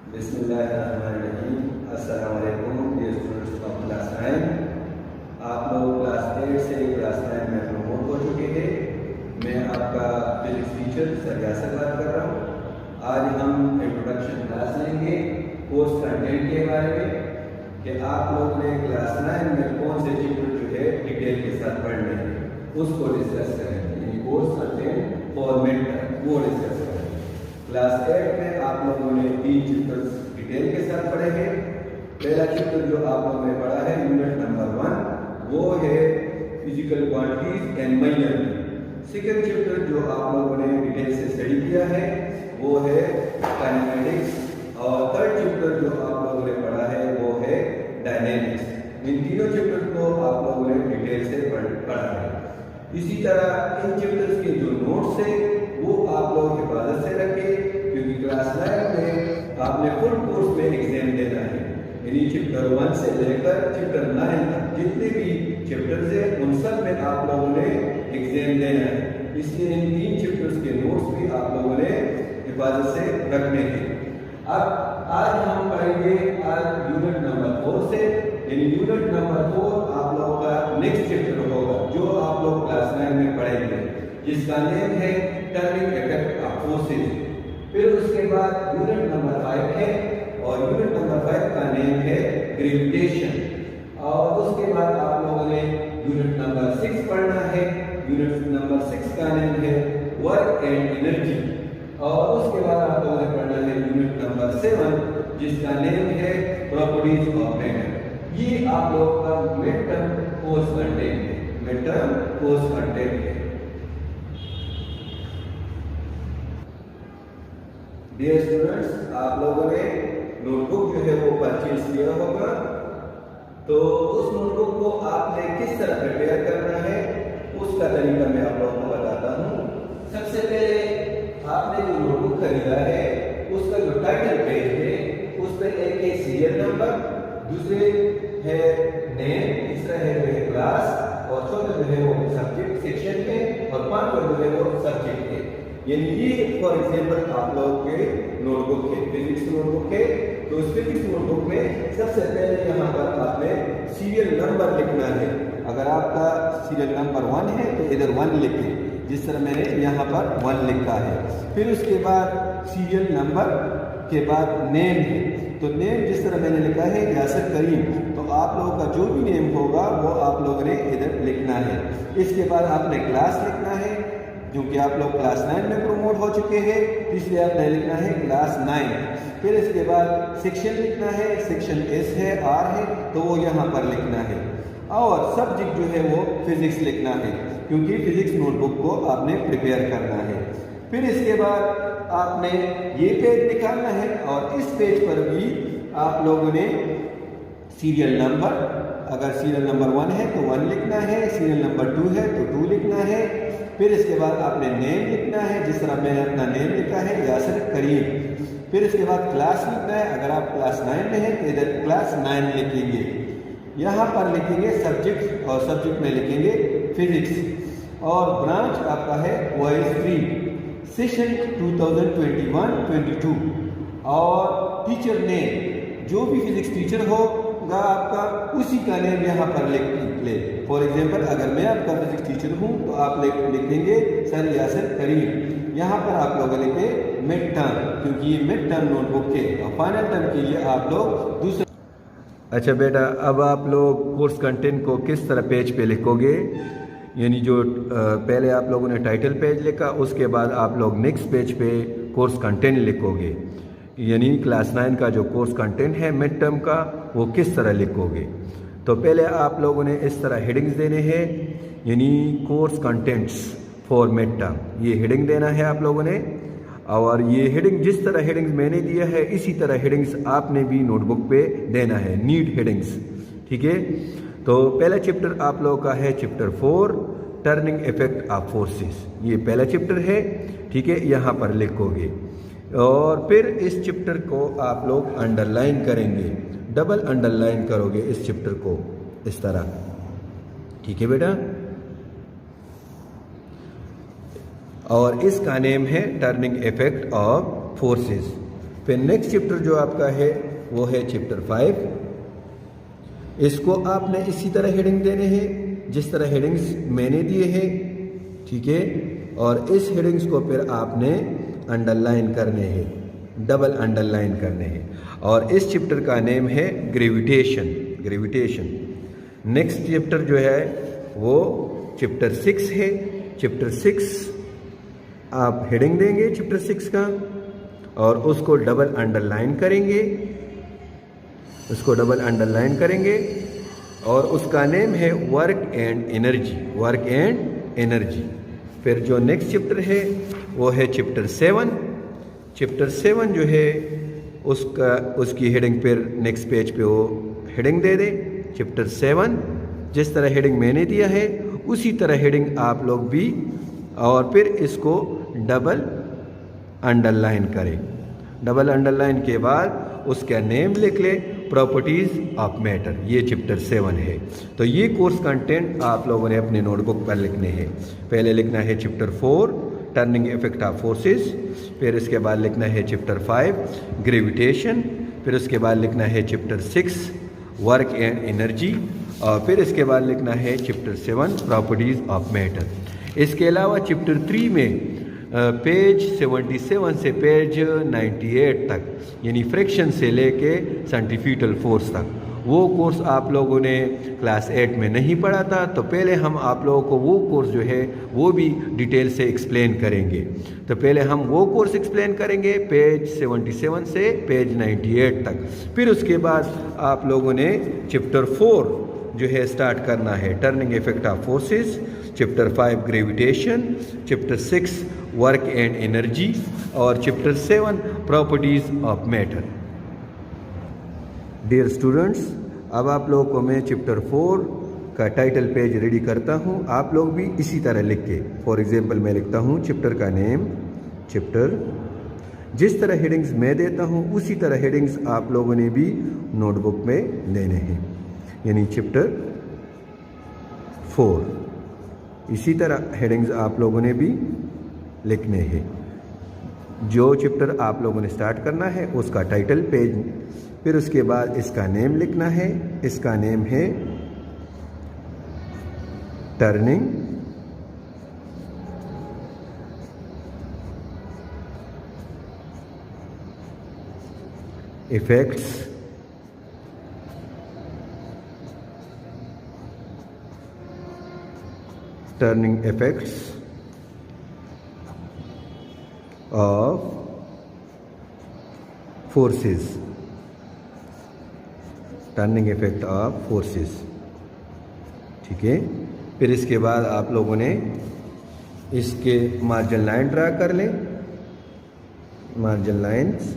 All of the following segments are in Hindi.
बिस्मिल्लाहिर्रहमानिर्रहीम। अस्सलाम वालेकुम डियर स्टूडेंट्स ऑफ क्लास 9। आप लोग क्लास 8 से क्लास 9 में प्रमोट हो चुके हैं। मैं आपका फिजिक्स टीचर सर यासर बात कर रहा हूँ। आज हम इंट्रोडक्शन क्लास लेंगे कोर्स कंटेंट के बारे में कि आप लोग ने क्लास 9 में कौन से चैप्टर जो है डिटेल के साथ पढ़ने हैं उसको डिस्कस करेंगे। यानी कोर्स कंटेंट फॉर्मेट वो डिस्कस करेंगे। क्लास 8 में आप लोगों ने 3 चैप्टर्स डिटेल के साथ पढ़े हैं। पहला चैप्टर जो आप लोगों ने पढ़ा है यूनिट नंबर 1 वो है physical quantities and measurement. Second chapter जो आप लोगों ने डिटेल से स्टडी किया है वो है काइनेमेटिक्स। और थर्ड चैप्टर जो आप लोगों ने पढ़ा है वो है डायनेमिक्स। इन तीनों चैप्टर को आप लोगों ने डिटेल से पढ़ा है। इसी तरह इन चैप्टर्स के जो नोट्स है वो आप लोग हिफाजत से रखें, क्योंकि क्लास 9 में आपने फुल कोर्स में एग्जाम देना है। यानी चैप्टर 1 से लेकर चैप्टर 9 तक जितने भी चैप्टर्स हैं उन सब में आप लोगों ने एग्जाम देना है। इसलिए इन 3 चैप्टर्स के नोट्स भी आप लोगों ने हिफाजत से रखने हैं। अब आज हम पढ़ेंगे आज यूनिट नंबर 4 से। यानी यूनिट नंबर 4 आप लोगों का नेक्स्ट चैप्टर होगा जो आप लोग क्लास 9 में पढ़ेंगे, जिसका नेम है टर्निंग इफेक्ट ऑफ फोर्सेस। फिर उसके बाद यूनिट नंबर 5 है और यूनिट नंबर 5 का नेम है ग्रेविटेशन। और उसके बाद आप लोगों ने यूनिट नंबर 6 पढ़ना है। यूनिट नंबर 6 का नेम है वर्क एंड एनर्जी। और उसके बाद आप लोगों ने पढ़ना है यूनिट नंबर 7 जिसका नेम है प्रॉपर्टीज ऑफ मैटर। ये आप लोगों का मिड टर्म कोर्स कंटेंट है। मिड टर्म कोर्स कंटेंट है। डियर स्टूडेंट्स, आप लोगों ने नोटबुक जो है वो परचेज किया होगा, तो उस नोटबुक को आपने किस तरह प्रिपेयर करना है उसका तरीका मैं आप लोगों को बताता हूँ। सबसे पहले आपने जो नोटबुक खरीदा है उसका जो टाइटल पेज है उस पर एक है सीरियल नंबर, दूसरे है नेम, तीसरा है क्लास और चौथा जो है वो सब्जेक्ट सेक्शन है और पांचवा जो है वो सब्जेक्ट है। यानी ये फॉर एग्जांपल आप लोगों के नोटबुक है, फिजिक्स नोटबुक है। तो उस फिजिक्स नोटबुक में सबसे पहले यहाँ पर आपने सीरियल नंबर लिखना है। अगर आपका सीरियल नंबर 1 है तो इधर 1 लिखें, जिस तरह मैंने यहाँ पर 1 लिखा है। फिर उसके बाद सीरियल नंबर के बाद नेम है, तो नेम जिस तरह मैंने लिखा है यासर करीम, तो आप लोगों का जो भी नेम होगा वो आप लोगों ने इधर लिखना है। इसके बाद आपने क्लास लिखना है, क्योंकि आप लोग क्लास 9 में प्रमोट हो चुके हैं, इसलिए आपने लिखना है क्लास 9। फिर इसके बाद सेक्शन लिखना है, सेक्शन एस है, आर है, तो वो यहाँ पर लिखना है। और सब्जेक्ट जो है वो फिजिक्स लिखना है, क्योंकि फिजिक्स नोटबुक को आपने प्रिपेयर करना है। फिर इसके बाद आपने ये पेज निकालना है और इस पेज पर भी आप लोगों ने सीरियल नंबर, अगर सीरियल नंबर 1 है तो 1 लिखना है, सीरियल नंबर 2 है तो 2 लिखना है। फिर इसके बाद आपने नेम लिखना है, जिस तरह मैंने अपना नेम लिखा है यासर करीम। फिर इसके बाद क्लास लिखना है, अगर आप क्लास 9 में हैं तो इधर क्लास 9 लिखेंगे। यहाँ पर लिखेंगे सब्जेक्ट और सब्जेक्ट में लिखेंगे फिजिक्स। और ब्रांच आपका है वॉइस 3 सेशन 2021-22। और टीचर नेम, जो भी फिजिक्स टीचर होगा आपका उसी का नेम यहाँ पर लिख ले। फॉर एग्जांपल अगर मैं आपका फिजिक्स टीचर हूँ तो आप लिख देंगे सर यासर करीम। यहाँ पर आप लोग लिखे मिड टर्म, क्योंकि ये मिड टर्म नोटबुक है और फाइनल टर्म के लिए आप लोग दूसरा। अच्छा बेटा, अब आप लोग कोर्स कंटेंट को किस तरह पेज पे लिखोगे? यानी जो पहले आप लोगों ने टाइटल पेज लिखा, उसके बाद आप लोग नेक्स्ट पेज पे कोर्स कंटेंट लिखोगे। यानी क्लास 9 का जो कोर्स कंटेंट है मिड टर्म का, वो किस तरह लिखोगे? तो पहले आप लोगों ने इस तरह हेडिंग्स देने हैं, यानी course contents for mid term, ये हेडिंग देना है आप लोगों ने। और ये हेडिंग जिस तरह हेडिंग्स मैंने दिया है इसी तरह हेडिंग्स आपने भी नोटबुक पे देना है, नीड हेडिंग्स, ठीक है। तो पहला चैप्टर आप लोगों का है chapter 4 turning effect of forces. ये पहला चैप्टर है, ठीक है, यहाँ पर लिखोगे। और फिर इस चैप्टर को आप लोग अंडरलाइन करेंगे, डबल अंडरलाइन करोगे इस चैप्टर को इस तरह, ठीक है बेटा। और इसका नेम है टर्निंग इफेक्ट ऑफ फोर्सेस। फिर नेक्स्ट चैप्टर जो आपका है वो है चैप्टर 5। इसको आपने इसी तरह हेडिंग देने हैं जिस तरह हेडिंग्स मैंने दिए हैं, ठीक है। और इस हेडिंग्स को फिर आपने अंडरलाइन करने हैं, डबल अंडरलाइन करने हैं। और इस चैप्टर का नेम है ग्रेविटेशन। नेक्स्ट चैप्टर जो है वो चैप्टर 6 है। चैप्टर 6 आप हेडिंग देंगे चैप्टर 6 का और उसको डबल अंडरलाइन करेंगे, और उसका नेम है वर्क एंड एनर्जी। फिर जो नेक्स्ट चैप्टर है वो है चैप्टर 7। चैप्टर 7 जो है उसकी हेडिंग फिर नेक्स्ट पेज पे वो हेडिंग दे दे चैप्टर 7। जिस तरह हेडिंग मैंने दिया है उसी तरह हेडिंग आप लोग भी, और फिर इसको डबल अंडरलाइन करें। डबल अंडरलाइन के बाद उसका नेम लिख ले, प्रॉपर्टीज ऑफ मैटर। ये चैप्टर 7 है। तो ये कोर्स कंटेंट आप लोगों ने अपने नोटबुक पर लिखने हैं। पहले लिखना है chapter 4 turning effect of forces, फिर इसके बाद लिखना है चैप्टर 5 ग्रेविटेशन, फिर उसके बाद लिखना है चैप्टर 6 वर्क एंड एनर्जी, और फिर इसके बाद लिखना है चैप्टर 7 प्रॉपर्टीज ऑफ मैटर। इसके अलावा चैप्टर 3 में पेज 77 से पेज 98 तक, यानी फ्रिक्शन से लेके सेंट्रीफ्यूगल फोर्स तक, वो कोर्स आप लोगों ने क्लास 8 में नहीं पढ़ा था। तो पहले हम आप लोगों को वो कोर्स जो है वो भी डिटेल से एक्सप्लेन करेंगे। तो पहले हम वो कोर्स एक्सप्लेन करेंगे पेज 77 से पेज 98 तक। फिर उसके बाद आप लोगों ने चैप्टर 4 जो है स्टार्ट करना है, turning effect of forces, chapter 5 gravitation, chapter 6 work and energy, और chapter 7 properties of matter. Dear students, अब आप लोगों को मैं चैप्टर 4 का टाइटल पेज रेडी करता हूँ। आप लोग भी इसी तरह लिख के, फॉर एग्जांपल मैं लिखता हूँ चैप्टर का नेम, चैप्टर, जिस तरह हेडिंग्स मैं देता हूँ उसी तरह हेडिंग्स आप लोगों ने भी नोटबुक में देने हैं, यानी चैप्टर 4 इसी तरह हेडिंग्स आप लोगों ने भी लिखने हैं। जो चैप्टर आप लोगों ने स्टार्ट करना है उसका टाइटल पेज, फिर उसके बाद इसका नेम लिखना है। इसका नेम है turning effects of forces, turning effect of forces, ठीक है। फिर इसके बाद आप लोगों ने इसके मार्जिन लाइन ड्रा कर लें, मार्जिन लाइन्स,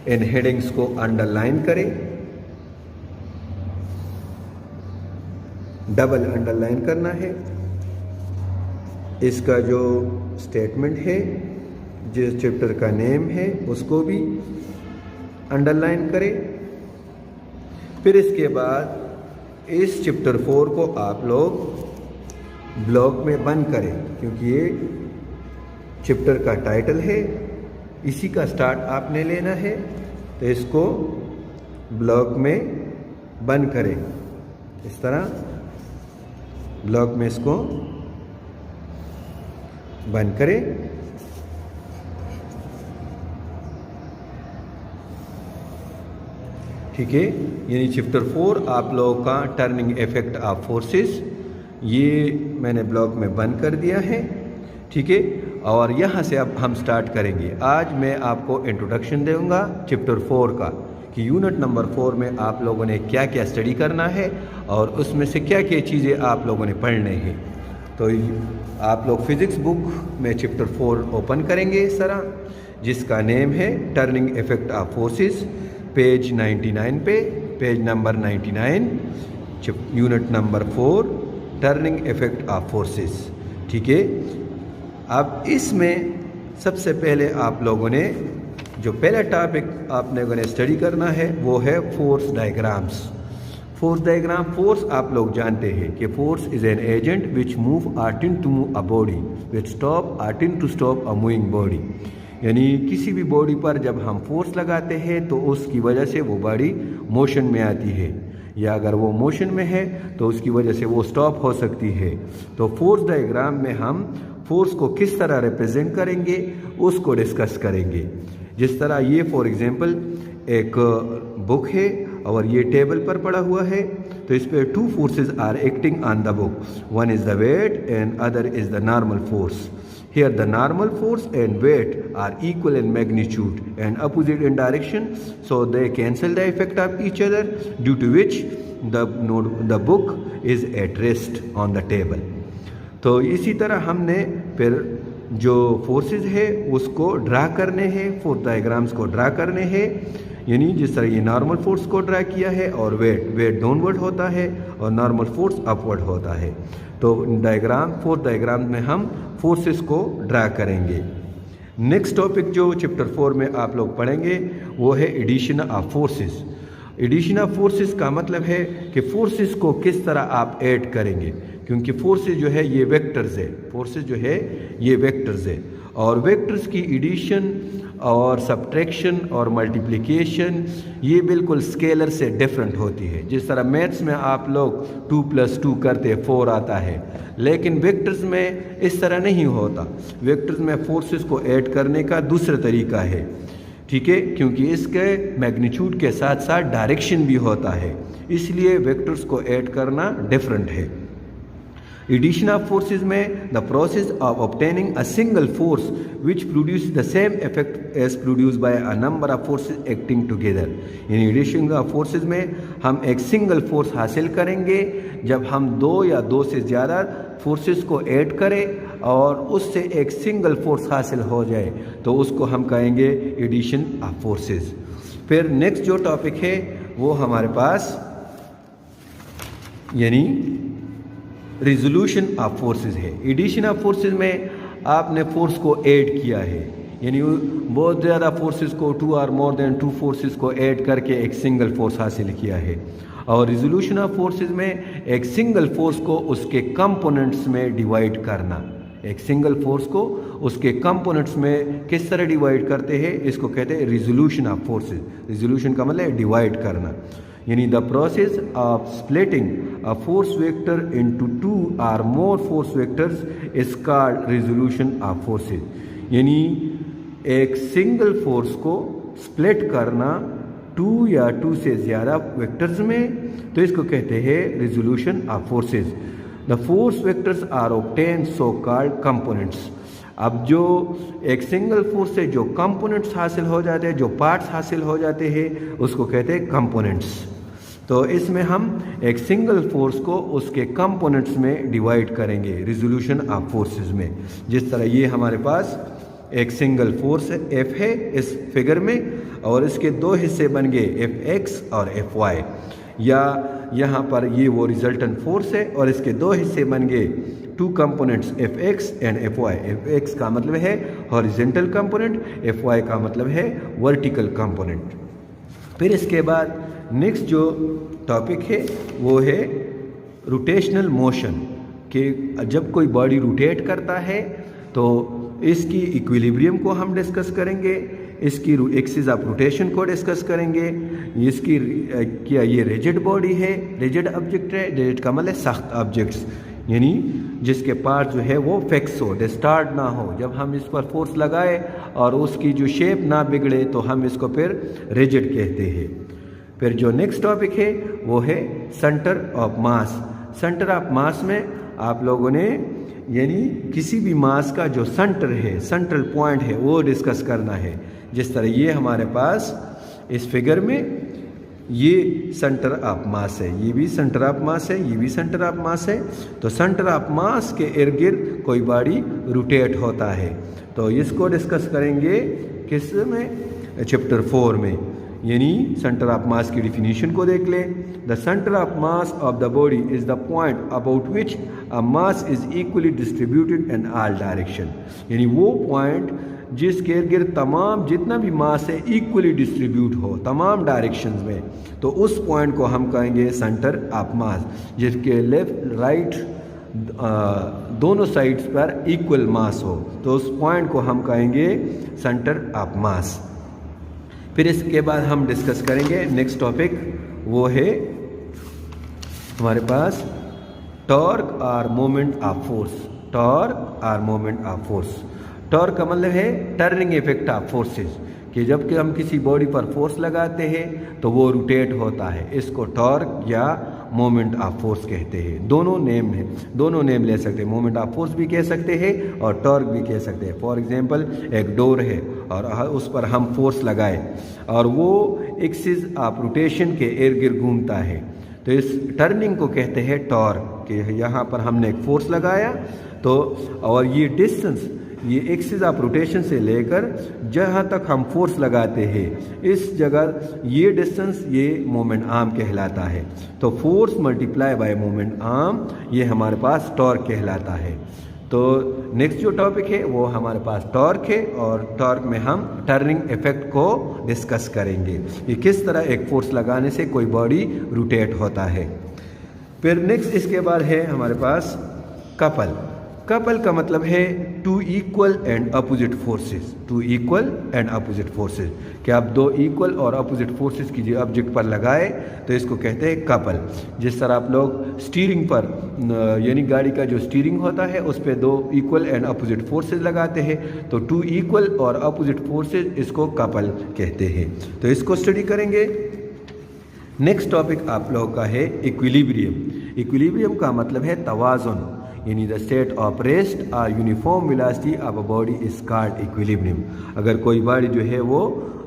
इन हेडिंग्स को अंडरलाइन करें, डबल अंडरलाइन करना है। इसका जो स्टेटमेंट है, जिस चैप्टर का नेम है उसको भी अंडरलाइन करें। फिर इसके बाद इस चैप्टर 4 को आप लोग ब्लॉक में बंद करें, क्योंकि ये चैप्टर का टाइटल है, इसी का स्टार्ट आपने लेना है। तो इसको ब्लॉक में बंद करें, इस तरह ब्लॉक में इसको बंद करें। ठीक है, यानी चैप्टर 4 आप लोगों का टर्निंग इफेक्ट ऑफ फोर्सेस, ये मैंने ब्लॉक में बंद कर दिया है। ठीक है, और यहाँ से अब हम स्टार्ट करेंगे। आज मैं आपको इंट्रोडक्शन दूंगा चैप्टर 4 का, कि यूनिट नंबर 4 में आप लोगों ने क्या क्या स्टडी करना है और उसमें से क्या क्या चीज़ें आप लोगों ने पढ़ने हैं। तो आप लोग फिज़िक्स बुक में चैप्टर 4 ओपन करेंगे इस तरह, जिसका नेम है turning effect of forces, page 99 पे, page number 99, unit number 4 turning effect of forces. ठीक है, अब इसमें सबसे पहले आप लोगों ने जो पहला टॉपिक आप लोगों ने स्टडी करना है वो है force diagrams. Force diagram, force आप लोग जानते हैं कि force is an agent which move or tend to move a body, which stop or tend to stop a moving body। यानी किसी भी बॉडी पर जब हम फोर्स लगाते हैं तो उसकी वजह से वो बॉडी मोशन में आती है, या अगर वो मोशन में है तो उसकी वजह से वो स्टॉप हो सकती है। तो फोर्स डायग्राम में हम फोर्स को किस तरह रिप्रेजेंट करेंगे उसको डिस्कस करेंगे। जिस तरह ये फॉर एग्जांपल एक बुक है और ये टेबल पर पड़ा हुआ है, तो इस पर two forces are acting on the book, one is the weight and other is the normal force. Here the normal force and weight are equal in magnitude and opposite in direction, so they cancel the effect of each other, due to which the book is at rest on the table। तो इसी तरह हमने फिर जो फोर्सेस है उसको ड्रा करने हैं, फोर्स डायग्राम्स को ड्रा करने हैं। यानी जिस तरह ये नॉर्मल फोर्स को ड्रा किया है और वेट डाउनवर्ड होता है और नॉर्मल फोर्स अपवर्ड होता है। तो डायग्राम, फोर्स डायग्राम में हम फोर्सेस को ड्रा करेंगे। नेक्स्ट टॉपिक जो चैप्टर 4 में आप लोग पढ़ेंगे वो है addition of forces. Addition of forces का मतलब है कि फोर्सेस को किस तरह आप ऐड करेंगे, क्योंकि फोर्सेस जो है ये वेक्टर्स है, फोर्सेस जो है ये वेक्टर्स है, और वेक्टर्स की एडिशन और सब्ट्रैक्शन और मल्टीप्लिकेशन ये बिल्कुल स्केलर से डिफरेंट होती है। जिस तरह मैथ्स में आप लोग 2 + 2 करते 4 आता है, लेकिन वेक्टर्स में इस तरह नहीं होता। वेक्टर्स में फोर्सेस को ऐड करने का दूसरा तरीका है, ठीक है, क्योंकि इसके मैग्नीट्यूड के साथ साथ डायरेक्शन भी होता है, इसलिए वेक्टर्स को ऐड करना डिफरेंट है। एडिशन ऑफ फोर्सेस में the process of obtaining a single force which produce the same effect as produce by a number of forces acting together. यानी एडिशन ऑफ फोर्सेस में हम एक सिंगल फोर्स हासिल करेंगे जब हम 2 या 2 से ज़्यादा फोर्सेस को ऐड करें और उससे एक सिंगल फोर्स हासिल हो जाए तो उसको हम कहेंगे एडिशन ऑफ फोर्सेस। फिर नेक्स्ट जो टॉपिक है वो हमारे पास यानी रिजोल्यूशन ऑफ फोर्सेस है। एडिशन ऑफ फोर्सेस में आपने फोर्स को ऐड किया है, यानी बहुत ज़्यादा फोर्सेस को 2 और मोर देन 2 फोर्सेस को ऐड करके एक सिंगल फोर्स हासिल किया है। और रिजोल्यूशन ऑफ फोर्सेस में एक सिंगल फोर्स को उसके कंपोनेंट्स में डिवाइड करना। एक सिंगल फोर्स को उसके कंपोनेंट्स में किस तरह डिवाइड करते हैं, इसको कहते हैं रिजोल्यूशन ऑफ फोर्सेस। रिजोल्यूशन का मतलब है डिवाइड करना, यानी the process of splitting a force vector into 2 or more force vectors is called resolution of forces. यानी एक सिंगल फोर्स को स्प्लिट करना 2 या 2 से ज़्यादा वेक्टर्स में, तो इसको कहते हैं resolution of forces. The force vectors are obtain so called components. अब जो एक सिंगल फोर्स से जो कंपोनेंट्स हासिल हो जाते हैं, जो पार्ट्स हासिल हो जाते हैं, उसको कहते हैं कंपोनेंट्स। तो इसमें हम एक सिंगल फोर्स को उसके कंपोनेंट्स में डिवाइड करेंगे रिजोल्यूशन ऑफ फोर्सेस में। जिस तरह ये हमारे पास एक सिंगल फोर्स F है इस फिगर में, और इसके 2 हिस्से बन गए Fx और Fy, या यहाँ पर ये वो रिजल्टेंट फोर्स है और इसके 2 हिस्से बन गए 2 components Fx and Fy। Fx का मतलब है हॉरिजेंटल कंपोनेंट, Fy का मतलब है वर्टिकल कंपोनेंट। फिर इसके बाद नेक्स्ट जो टॉपिक है वो है रोटेशनल मोशन, कि जब कोई बॉडी रोटेट करता है तो इसकी इक्विलिब्रियम को हम डिस्कस करेंगे, इसकी एक्सिस ऑफ रोटेशन को डिस्कस करेंगे। इसकी क्या ये रिजिड बॉडी है, रिजिड ऑब्जेक्ट है, रिजिड का मतलब सख्त ऑब्जेक्ट्स, यानी जिसके पार्ट जो है वो फिक्स हो, डिस्टॉर्ट ना हो। जब हम इस पर फोर्स लगाए और उसकी जो शेप ना बिगड़े तो हम इसको फिर रिजिड कहते हैं। फिर जो नेक्स्ट टॉपिक है वो है centre of mass. Centre of mass में आप लोगों ने यानी किसी भी मास का जो सेंटर है, सेंट्रल पॉइंट है, वो डिस्कस करना है। जिस तरह ये हमारे पास इस फिगर में ये सेंटर ऑफ मास है, ये भी सेंटर ऑफ मास है, ये भी सेंटर ऑफ मास है। तो सेंटर ऑफ मास के इर्द गिर्द कोई बॉडी रोटेट होता है, तो इसको डिस्कस करेंगे किस में, चैप्टर 4 में। यानी सेंटर ऑफ मास की डिफिनीशन को देख लें। The centre of mass of the body is the point about which a mass is equally distributed in all direction. यानी वो पॉइंट जिसके इर्द गिर्द तमाम जितना भी मास है इक्वली डिस्ट्रीब्यूट हो तमाम डायरेक्शंस में, तो उस पॉइंट को हम कहेंगे सेंटर ऑफ मास। जिसके लेफ्ट राइट दोनों साइड्स पर इक्वल मास हो, तो उस पॉइंट को हम कहेंगे सेंटर ऑफ मास। फिर इसके बाद हम डिस्कस करेंगे नेक्स्ट टॉपिक, वो है हमारे पास टॉर्क और मोमेंट ऑफ फोर्स। टॉर्क और मोमेंट ऑफ फोर्स। टॉर्क का मतलब है टर्निंग इफेक्ट ऑफ फोर्सेस, कि जब कि हम किसी बॉडी पर फोर्स लगाते हैं तो वो रोटेट होता है, इसको टॉर्क या मोमेंट ऑफ फोर्स कहते हैं। दोनों नेम है, दोनों नेम ले सकते हैं, मोमेंट ऑफ फोर्स भी कह सकते हैं और टॉर्क भी कह सकते हैं। फॉर एग्जांपल एक डोर है और उस पर हम फोर्स लगाए और वो एक्सिस ऑफ रोटेशन के इर्द गिर्द घूमता है, तो इस टर्निंग को कहते हैं टॉर्क। कि यहाँ पर हमने एक फोर्स लगाया तो और ये डिस्टेंस, ये एक्सिस ऑफ रोटेशन से लेकर जहाँ तक हम फोर्स लगाते हैं इस जगह ये डिस्टेंस, ये मोमेंट आर्म कहलाता है। तो force multiply by moment arm, ये हमारे पास टॉर्क कहलाता है। तो नेक्स्ट जो टॉपिक है वो हमारे पास टॉर्क है, और टॉर्क में हम टर्निंग इफेक्ट को डिस्कस करेंगे कि किस तरह एक फोर्स लगाने से कोई बॉडी रोटेट होता है। फिर नेक्स्ट इसके बाद है हमारे पास कपल। कपल का मतलब है two equal and opposite forces. Two equal and opposite forces, कि आप दो इक्वल और अपोजिट फोर्सेस की जो ऑब्जेक्ट पर लगाए तो इसको कहते हैं कपल। जिस तरह आप लोग स्टीयरिंग पर यानी गाड़ी का जो स्टीयरिंग होता है उस पर दो इक्वल एंड अपोजिट फोर्सेस लगाते हैं, तो टू इक्वल और अपोजिट फोर्सेस इसको कपल कहते हैं। तो इसको स्टडी करेंगे। नेक्स्ट टॉपिक आप लोगों का है इक्विलिब्रियम। इक्विलिब्रियम का मतलब है तवाज़ुन, यानी द स्टेट ऑफ रेस्ट और uniform velocity of a body is called equilibrium. अगर कोई बॉडी जो है वो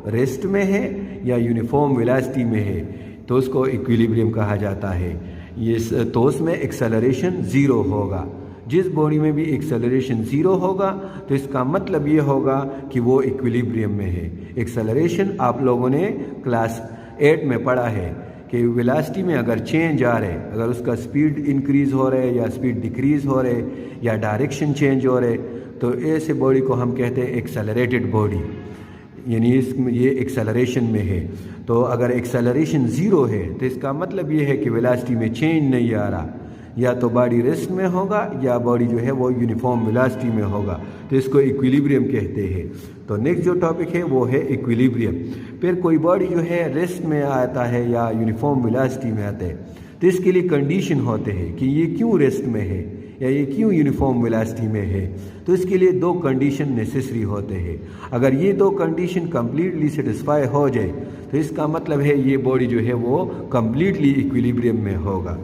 रेस्ट में है या यूनिफॉर्म वेलोसिटी में है तो उसको इक्विलिब्रियम कहा जाता है। ये तो उसमें एक्सेलरेशन ज़ीरो होगा। जिस बॉडी में भी एक्सेलरेशन ज़ीरो होगा तो इसका मतलब ये होगा कि वो इक्विलिब्रियम में है। एक्सेलरेशन आप लोगों ने क्लास 8 में पढ़ा है कि वेलोसिटी में अगर चेंज आ रहे, अगर उसका स्पीड इंक्रीज़ हो रहे या स्पीड डिक्रीज़ हो रहे या डायरेक्शन चेंज हो रहे, तो ऐसे बॉडी को हम कहते हैं एक्सेलरेटेड बॉडी, यानी इसमें ये एक्सेलरेशन में है। तो अगर एक्सेलरेशन ज़ीरो है तो इसका मतलब ये है कि वेलोसिटी में चेंज नहीं आ रहा, या तो बॉडी रेस्ट में होगा या बॉडी जो है वो यूनिफॉर्म वेलोसिटी में होगा, तो इसको इक्विलिब्रियम कहते हैं। तो नेक्स्ट जो टॉपिक है वो है इक्विलिब्रियम। फिर कोई बॉडी जो है रेस्ट में आता है या यूनिफॉर्म वेलोसिटी में आता है, तो इसके लिए कंडीशन होते हैं कि ये क्यों रेस्ट में है या ये क्यों यूनिफॉर्म वेलोसिटी में है। तो इसके लिए दो कंडीशन नेसेसरी होते हैं। अगर ये दो कंडीशन कम्प्लीटली सेटिस्फाई हो जाए तो इसका मतलब है ये बॉडी जो है वो कम्प्लीटली इक्विलिब्रियम में होगा।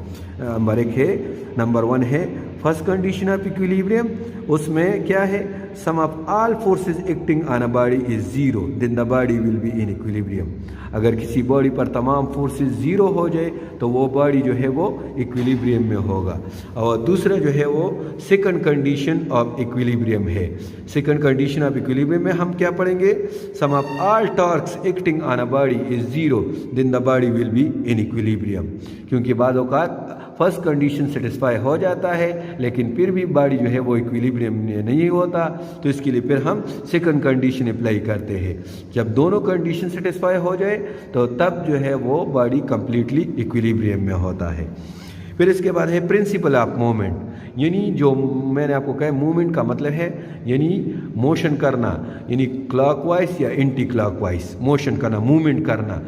नंबर 1 है फर्स्ट कंडीशन ऑफ इक्विलिब्रियम। उसमें क्या है, sum of all forces acting on a body is zero, then the body will be in equilibrium. अगर किसी बॉडी पर तमाम फोर्सेस ज़ीरो हो जाए तो वो बॉडी जो है वो इक्विलिब्रियम में होगा। और दूसरा जो है वो सेकंड कंडीशन ऑफ इक्विलिब्रियम है। सेकंड कंडीशन ऑफ इक्विलिब्रियम में हम क्या पढ़ेंगे, sum of all torques acting on a body is zero, then the body will be in equilibrium. क्योंकि बाद औक़ात फर्स्ट कंडीशन सेटिस्फाई हो जाता है लेकिन फिर भी बॉडी जो है वो इक्विलिब्रियम में नहीं होता, तो इसके लिए फिर हम सेकंड कंडीशन अप्लाई करते हैं। जब दोनों कंडीशन सेटिस्फाई हो जाए तो तब जो है वो बॉडी कंप्लीटली इक्विलिब्रियम में होता है। फिर इसके बाद है प्रिंसिपल ऑफ मूवमेंट, यानी जो मैंने आपको कहा मूवमेंट का मतलब है यानी मोशन करना, यानी क्लॉकवाइज या एंटी क्लॉकवाइज मोशन करना, मूवमेंट करना।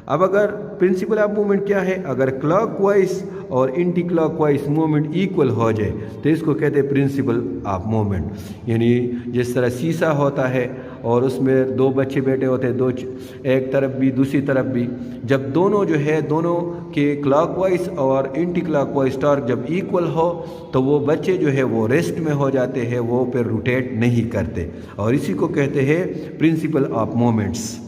अब अगर प्रिंसिपल ऑफ मूवमेंट क्या है, अगर क्लॉकवाइज और एंटी क्लॉकवाइज मूवमेंट इक्वल हो जाए तो इसको कहते हैं प्रिंसिपल ऑफ मूवमेंट। यानी जिस तरह शीशा होता है और उसमें दो बच्चे बैठे होते हैं, दो एक तरफ भी दूसरी तरफ भी, जब दोनों जो है दोनों के क्लॉकवाइज और एंटी क्लॉकवाइज टॉर्क जब इक्वल हो तो वो बच्चे जो है वो रेस्ट में हो जाते हैं, वो फिर रोटेट नहीं करते, और इसी को कहते हैं प्रिंसिपल ऑफ मूवमेंट्स।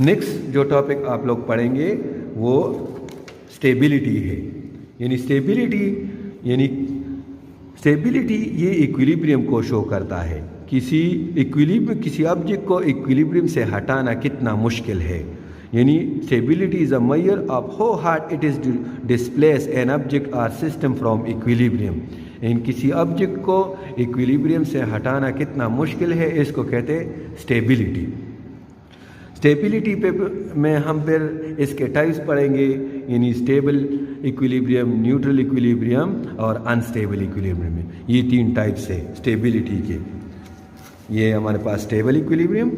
नेक्स्ट जो टॉपिक आप लोग पढ़ेंगे वो स्टेबिलिटी है। यानी स्टेबिलिटी ये इक्विलिब्रियम को शो करता है। किसी ऑब्जेक्ट को इक्विलिब्रियम से हटाना कितना मुश्किल है। यानी stability is a measure of how hard it is to displace an object or system from equilibrium. इन किसी ऑब्जेक्ट को इक्विलिब्रियम से हटाना कितना मुश्किल है, इसको कहते हैं स्टेबिलिटी। स्टेबिलिटी पे में हम फिर इसके टाइप्स पढ़ेंगे, यानी स्टेबल इक्विलिब्रियम, न्यूट्रल इक्विलिब्रियम और अनस्टेबल इक्विलिब्रियम में। ये 3 टाइप्स है स्टेबिलिटी के। ये हमारे पास स्टेबल इक्विलिब्रियम,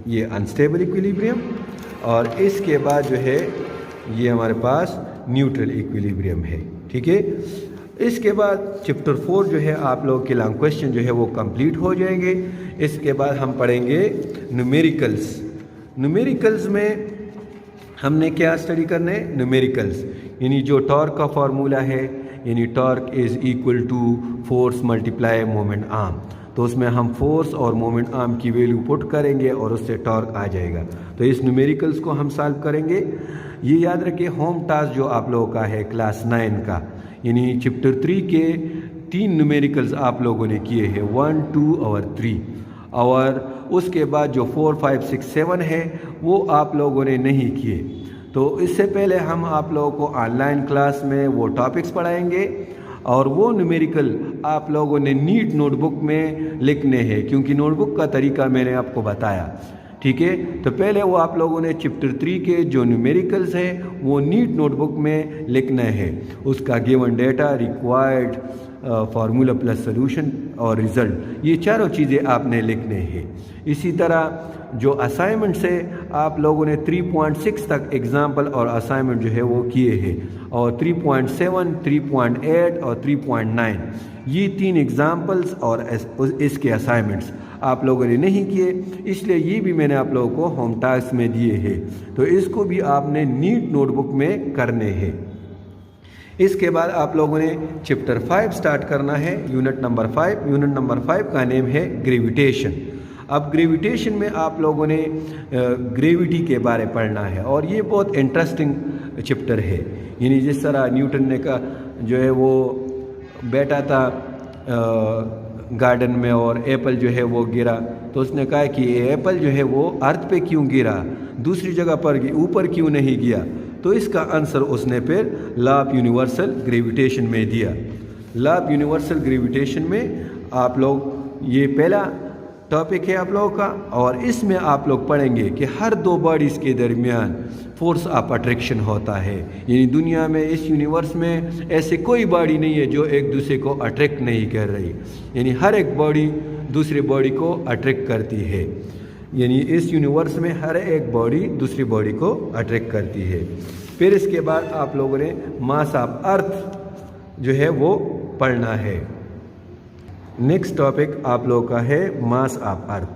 ये अनस्टेबल इक्विलिब्रियम, और इसके बाद जो है ये हमारे पास न्यूट्रल इक्विलिब्रियम है। ठीक है, इसके बाद चैप्टर 4 जो है आप लोगों के लॉन्ग क्वेश्चन जो है वो कंप्लीट हो जाएंगे। इसके बाद हम पढ़ेंगे न्यूमेरिकल्स। न्यूमेरिकल्स में हमने क्या स्टडी करना है? न्यूमेरिकल्स, यानी जो टॉर्क का फार्मूला है, यानी torque is equal to force multiply moment arm. तो उसमें हम फोर्स और मोमेंट आर्म की वैल्यू पुट करेंगे और उससे टॉर्क आ जाएगा। तो इस न्यूमेरिकल्स को हम सॉल्व करेंगे। ये याद रखिए, होम टास्क जो आप लोगों का है क्लास 9 का, यानी चैप्टर 3 के 3 न्यूमेरिकल्स आप लोगों ने किए हैं, 1, 2 और 3, और उसके बाद जो 4, 5, 6, 7 है वो आप लोगों ने नहीं किए। तो इससे पहले हम आप लोगों को ऑनलाइन क्लास में वो टॉपिक्स पढ़ाएंगे और वो न्यूमेरिकल आप लोगों ने नीट नोटबुक में लिखने हैं, क्योंकि नोटबुक का तरीका मैंने आपको बताया। ठीक है, तो पहले वो आप लोगों ने चैप्टर 3 के जो न्यूमेरिकल्स हैं वो नीट नोटबुक में लिखना है। उसका given data, required formula plus solution और रिज़ल्ट, ये चारों चीज़ें आपने लिखने हैं। इसी तरह जो असाइनमेंट्स है आप लोगों ने 3.6 तक एग्जाम्पल और असाइनमेंट जो है वो किए हैं, और 3.7, 3.8 और 3.9 ये 3 एग्जाम्पल्स और इसके असाइनमेंट्स आप लोगों ने नहीं किए, इसलिए ये भी मैंने आप लोगों को होम टास्क में दिए हैं। तो इसको भी आपने नीट नोटबुक में करने हैं। इसके बाद आप लोगों ने चैप्टर 5 स्टार्ट करना है, यूनिट नंबर 5। यूनिट नंबर 5 का नेम है ग्रेविटेशन। अब ग्रेविटेशन में आप लोगों ने ग्रेविटी के बारे पढ़ना है, और ये बहुत इंटरेस्टिंग चैप्टर है। यानी जिस तरह न्यूटन ने का जो है वो बैठा था गार्डन में और एप्पल जो है वो गिरा, तो उसने कहा कि ये एप्पल जो है वो अर्थ पे क्यों गिरा, दूसरी जगह पर ऊपर क्यों नहीं गया। तो इसका आंसर उसने फिर लॉ ऑफ यूनिवर्सल ग्रेविटेशन में दिया। लॉ ऑफ यूनिवर्सल ग्रेविटेशन में आप लोग, ये पहला टॉपिक है आप लोगों का, और इसमें आप लोग पढ़ेंगे कि हर 2 बॉडीज़ के दरमियान फोर्स ऑफ अट्रैक्शन होता है। यानी दुनिया में, इस यूनिवर्स में ऐसे कोई बॉडी नहीं है जो एक दूसरे को अट्रैक्ट नहीं कर रही, यानी हर एक बॉडी दूसरी बॉडी को अट्रैक्ट करती है। यानी इस यूनिवर्स में हर एक बॉडी दूसरी बॉडी को अट्रैक्ट करती है। फिर इसके बाद आप लोगों ने मास ऑफ अर्थ जो है वो पढ़ना है। नेक्स्ट टॉपिक आप लोगों का है मास ऑफ अर्थ,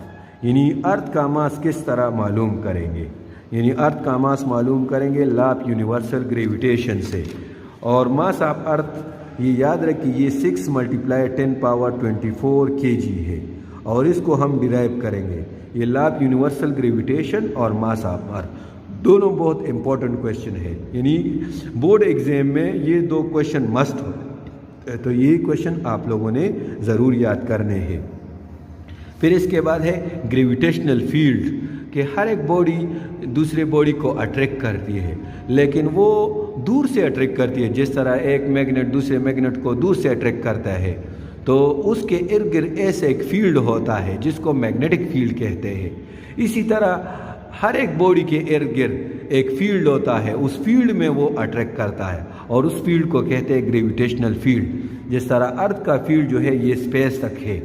यानी अर्थ का मास किस तरह मालूम करेंगे। यानी अर्थ का मास मालूम करेंगे लॉ ऑफ यूनिवर्सल ग्रेविटेशन से। और मास ऑफ अर्थ ये याद रखिए, ये 6 × 10⁻24 kg है, और इसको हम डिराइव करेंगे। ये लॉ ऑफ यूनिवर्सल ग्रेविटेशन और मास ऑफ अर्थ दोनों बहुत इंपॉर्टेंट क्वेश्चन है। यानी बोर्ड एग्जाम में ये 2 क्वेश्चन मस्ट हो, तो ये क्वेश्चन आप लोगों ने ज़रूर याद करने हैं। फिर इसके बाद है ग्रेविटेशनल फील्ड, कि हर एक बॉडी दूसरे बॉडी को अट्रैक्ट करती है, लेकिन वो दूर से अट्रैक्ट करती है। जिस तरह एक मैग्नेट दूसरे मैग्नेट को दूर से अट्रैक्ट करता है, तो उसके इर्द गिर्द ऐसे एक फील्ड होता है जिसको मैग्नेटिक फील्ड कहते हैं। इसी तरह हर एक बॉडी के इर्द गिर्द एक फील्ड होता है, उस फील्ड में वो अट्रैक्ट करता है, और उस फील्ड को कहते हैं ग्रेविटेशनल फील्ड। जिस तरह अर्थ का फील्ड जो है ये स्पेस तक है,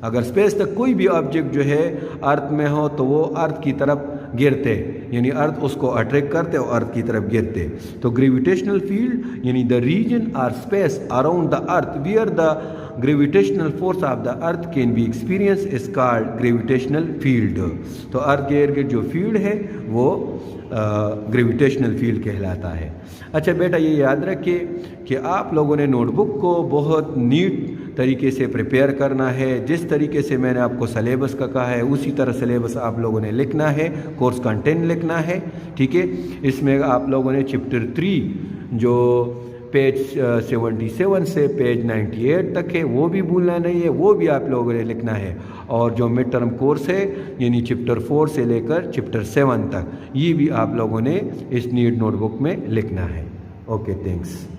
अगर स्पेस तक कोई भी ऑब्जेक्ट जो है अर्थ में हो तो वो अर्थ की तरफ गिरते, यानी अर्थ उसको अट्रैक्ट करते और अर्थ की तरफ गिरते। तो ग्रेविटेशनल फील्ड यानी the region or space around the earth where the gravitational force of the earth can be experience is called gravitational field. तो अर्थ के इर्द गिर्द जो फील्ड है वो ग्रेविटेशनल फील्ड कहलाता है। अच्छा बेटा, ये याद रखिए कि आप लोगों ने नोटबुक को बहुत नीट तरीके से प्रिपेयर करना है। जिस तरीके से मैंने आपको सिलेबस का कहा है उसी तरह सिलेबस आप लोगों ने लिखना है, कोर्स कंटेंट लिखना है। ठीक है, इसमें आप लोगों ने चैप्टर 3 जो पेज 77 से पेज 98 तक है वो भी भूलना नहीं है, वो भी आप लोगों ने लिखना है। और जो मिड टर्म कोर्स है यानी चैप्टर 4 से लेकर चैप्टर 7 तक, ये भी आप लोगों ने इस नीट नोटबुक में लिखना है। Okay, thanks.